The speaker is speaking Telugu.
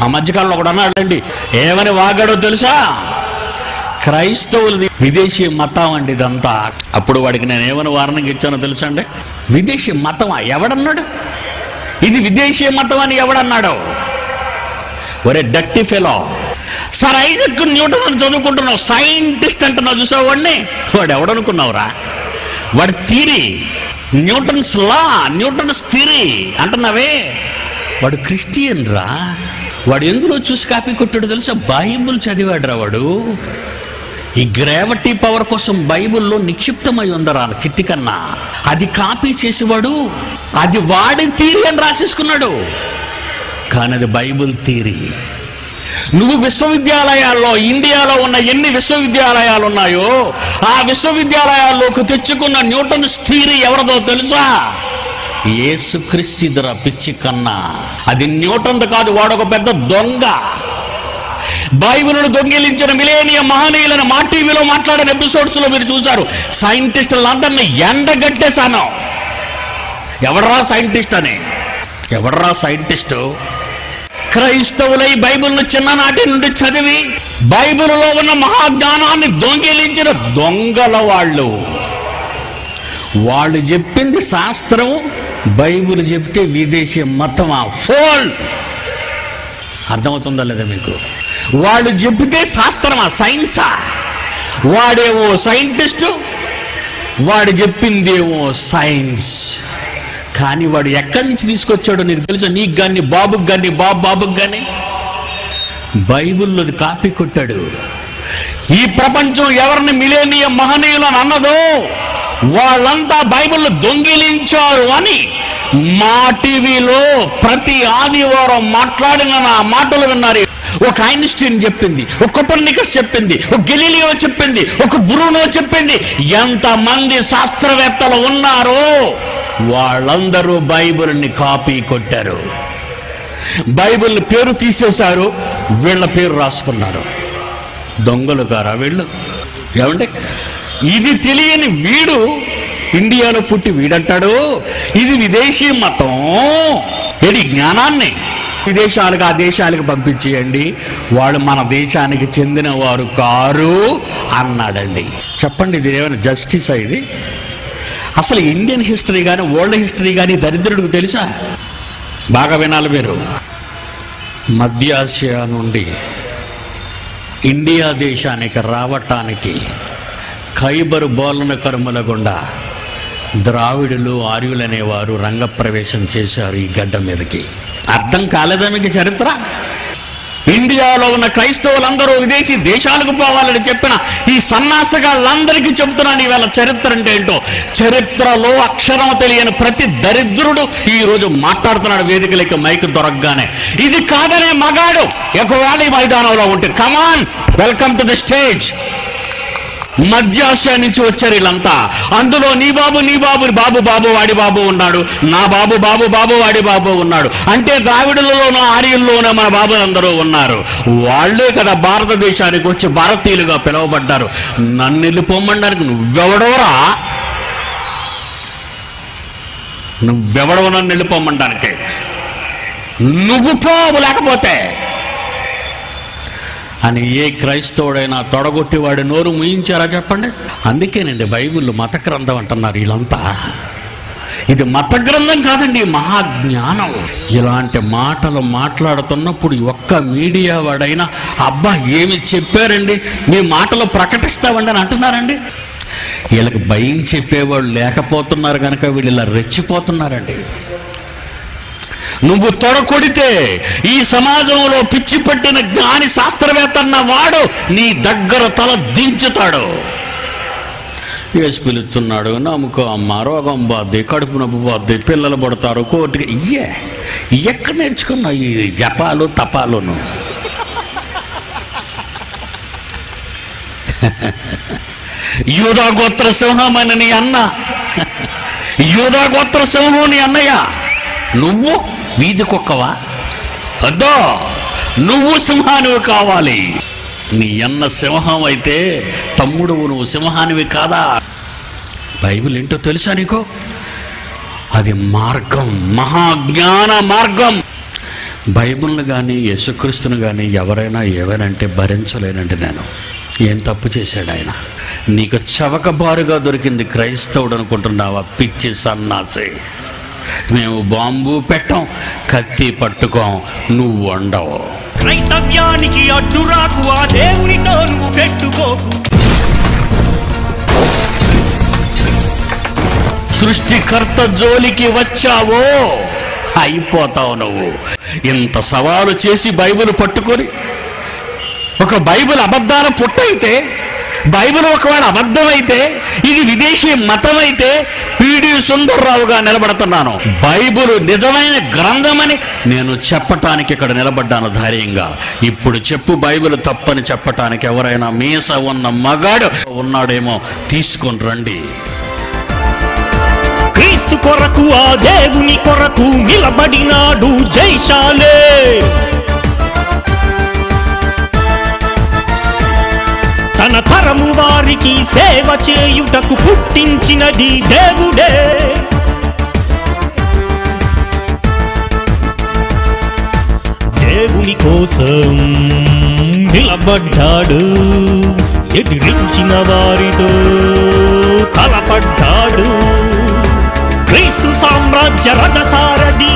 ఆ మధ్యకాలంలో ఒకడు అన్నాడండి, ఏమని వాగాడో తెలుసా? క్రైస్తవులది విదేశీ మతం అండి ఇదంతా. అప్పుడు వాడికి నేను ఏమని వార్నింగ్ ఇచ్చానో తెలుసా అండి? విదేశీ మతమా? ఎవడన్నాడు ఇది విదేశీ మతం అని? ఎవడన్నాడు? ఒరే డక్టి ఫెలో, సర్ ఐజక్ న్యూటన్ అని చదువుకుంటున్నావు, సైంటిస్ట్ అంటున్నావు, చూసావు వాడిని? వాడు ఎవడనుకున్నావురా? వాడి theory, Newton's law, Newton's theory అంటున్నావే, వాడు క్రిస్టియన్ రా. వాడు ఎందులో చూసి కాపీ కొట్టాడు తెలుసా? బైబుల్ చదివాడు రా వాడు. ఈ గ్రావిటీ పవర్ కోసం బైబుల్లో నిక్షిప్తమై ఉందరా చిట్టి కన్నా. అది కాపీ చేసేవాడు అది వాడి థియరీ అని రాసేసుకున్నాడు, కానీ అది బైబుల్ థియరీ. నువ్వు విశ్వవిద్యాలయాల్లో, ఇండియాలో ఉన్న ఎన్ని విశ్వవిద్యాలయాలు ఉన్నాయో ఆ విశ్వవిద్యాలయాల్లోకి తెచ్చుకున్న న్యూటన్స్ థియరీ ఎవరిదో తెలుసా? యేసుక్రీస్తుదిరా పిచ్చి కన్నా. అది న్యూటన్ కాదు, వాడొక పెద్ద దొంగ. బైబిలును దొంగిలించిన మిలేనియం మహనీయులను మా టీవీలో మాట్లాడిన ఎపిసోడ్స్ లో మీరు చూశారు. సైంటిస్టులందరినీ ఎండగట్టేశాను. ఎవడరా సైంటిస్ట్ అని? ఎవడరా సైంటిస్టు? క్రైస్తవులై బైబిల్ను చిన్ననాటి నుండి చదివి బైబిల్లో ఉన్న మహాజ్ఞానాన్ని దొంగిలించిన దొంగల వాళ్ళు. వాళ్ళు చెప్పింది శాస్త్రం, బైబిల్ చెప్తే విదేశీ మతమా? ఫోల్. అర్థమవుతుందా లేదా మీకు? వాళ్ళు చెప్తే శాస్త్రమా, సైన్సా? వాడేమో సైంటిస్టు, వాడు చెప్పిందేమో సైన్స్. కానీ వాడు ఎక్కడి నుంచి తీసుకొచ్చాడో నీకు తెలుసా? నీకు కానీ, బాబుకి కానీ, బాబుకి కానీ బైబిల్లోది కాపీ కొట్టాడు. ఈ ప్రపంచం ఎవరిని మిలేనియం మహనీయులను అన్నదో వాళ్ళంతా బైబిల్ దొంగిలించారు అని మా టీవీలో ప్రతి ఆదివారం మాట్లాడిన నా మాటలు విన్నారు. ఒక ఐన్స్టీన్ చెప్పింది, ఒక కోపర్నికస్ చెప్పింది, ఒక గెలీలియో చెప్పింది, ఒక బ్రూనో చెప్పింది. ఎంతమంది శాస్త్రవేత్తలు ఉన్నారో వాళ్ళందరూ బైబిల్ని కాపీ కొట్టారు. బైబిల్ పేరు తీసేశారు, వీళ్ళ పేరు రాసుకున్నారు. దొంగలు గారా వీళ్ళు? ఏమంటే ఇది తెలియని వీడు ఇండియాలో పుట్టి వీడంటాడు ఇది విదేశీ మతం. ఇది జ్ఞానాన్ని విదేశాలకు, ఆ దేశాలకు పంపించేయండి, వాళ్ళు మన దేశానికి చెందిన వారు కారు అన్నాడండి. చెప్పండి, ఇది ఏమైనా జస్టిస్? ఇది అసలు ఇండియన్ హిస్టరీ కానీ వరల్డ్ హిస్టరీ కానీ దరిద్రుడికి తెలుసా? బాగా వినాలి మీరు. మధ్య ఆసియా నుండి ఇండియా దేశానికి రావటానికి ఖైబర్ బోలన కరుముల గుండా ద్రావిడులు, ఆర్యులు అనేవారు రంగప్రవేశం చేశారు ఈ గడ్డ మీదకి. అర్థం కాలేదా మీకు చరిత్ర? ఇండియాలో ఉన్న క్రైస్తవులందరూ విదేశీ దేశాలకు పోవాలని చెప్పిన ఈ సన్నాసగాళ్ళందరికీ చెబుతున్నాను ఈవేళ చరిత్ర అంటే ఏంటో. చరిత్రలో అక్షరం తెలియని ప్రతి దరిద్రుడు ఈ రోజు మాట్లాడుతున్నాడు వేదికలకి మైక్ దొరకగానే. ఇది కాదనే మగాడు ఒకవేళ ఈ మైదానంలో ఉంటే కమాన్, వెల్కమ్ టు ది స్టేజ్. మధ్య ఆసియా నుంచి వచ్చారు వీళ్ళంతా. అందులో నీ బాబు బాబు వాడి బాబు ఉన్నాడు, నా బాబు వాడి బాబు ఉన్నాడు. అంటే ద్రావిడులలోనూ ఆర్యుల్లోనూ మన బాబులు అందరూ ఉన్నారు. వాళ్లే కదా భారతదేశానికి వచ్చి భారతీయులుగా పిలువబడ్డారు. నన్ను వెళ్ళిపోమనడానికి నువ్వెవడవరా? నువ్వెవడవు నన్ను వెళ్ళిపోమనడానికి? నువ్వు పోవు లేకపోతే అని ఏ క్రైస్తవుడైనా తొడగొట్టి వాడి నోరు ముయించారా చెప్పండి? అందుకేనండి బైబిల్ మత గ్రంథం అంటున్నారు వీళ్ళంతా. ఇది మత గ్రంథం కాదండి, మహాజ్ఞానం. ఇలాంటి మాటలు మాట్లాడుతున్నప్పుడు ఒక్క మీడియా వాడైనా అబ్బా ఏమి చెప్పారండి, మీ మాటలు ప్రకటిస్తామండి అని అంటున్నారండి. వీళ్ళకి భయం చెప్పేవాళ్ళు లేకపోతున్నారు కనుక వీళ్ళు ఇలా రెచ్చిపోతున్నారండి. నువ్వు తొడకొడితే ఈ సమాజంలో పిచ్చి పట్టిన జ్ఞాని శాస్త్రవేత్త అన్న వాడు నీ దగ్గర తల దించుతాడు. వేసి పిలుస్తున్నాడు, నమ్ముకో అమ్మ, రోగం పోద్ది, కడుపు నొప్పి పోద్ది, పిల్లలు పడతారు, కోర్టుకి. ఎక్కడ నేర్చుకున్నావు ఈ జపాలు తపాలును? యూదా గోత్ర సింహం అని నీ అన్న, యూదా గోత్ర సింహం నీ అన్నయ్య. నువ్వు వీధి కుక్కవా? అద్దో, నువ్వు సింహానివి కావాలి. నీ అన్న సింహం అయితే తమ్ముడు నువ్వు సింహానివి కాదా? బైబిల్ ఏంటో తెలుసా నీకు? అది మార్గం, మహాజ్ఞాన మార్గం. బైబిల్ని కానీ యేసుక్రీస్తుని కానీ ఎవరైనా ఏవైనంటే భరించలేనండి నేను. ఏం తప్పు చేశాడు ఆయన? నీకు చవకబారుగా దొరికింది క్రైస్తవుడు అనుకుంటున్నావా? పిచ్చి సన్నాసి. మేము బాంబు పెట్టాం, కత్తి పట్టుకోం, నువ్వు వండవు. క్రైస్తవ్యానికి అడ్డురాకు, ఆ దేవునితో నువ్వు పెట్టుకోకు. సృష్టికర్త జోలికి వచ్చావో అయిపోతావు నువ్వు. ఇంత సవాలు చేసి బైబిల్ పట్టుకొని, ఒక బైబిల్ అబద్ధాల పుట్టయితే, బైబిల్ ఒకవేళ అబద్ధమైతే, ఇది విదేశీ మతం అయితే పిడి సుందర్రావుగా నిలబడుతున్నాను. బైబిల్ నిజమైన గ్రంథమని నేను చెప్పటానికి ఇక్కడ నిలబడ్డాను ధైర్యంగా. ఇప్పుడు చెప్పు, బైబిల్ తప్పని చెప్పటానికి ఎవరైనా మీస ఉన్న మగాడు ఉన్నాడేమో తీసుకొని రండి. క్రీస్తు కొరకు, ఆ దేవుని కొరకు నిలబడినాడు జైశాలే. తన తరము వారికి సేవ చేయుటకు పుట్టించినది దేవుడే. దేవుని కోసం నిలబడ్డాడు, ఎదిరించిన వారితో తలపడ్డాడు. క్రీస్తు సామ్రాజ్య రథసారథి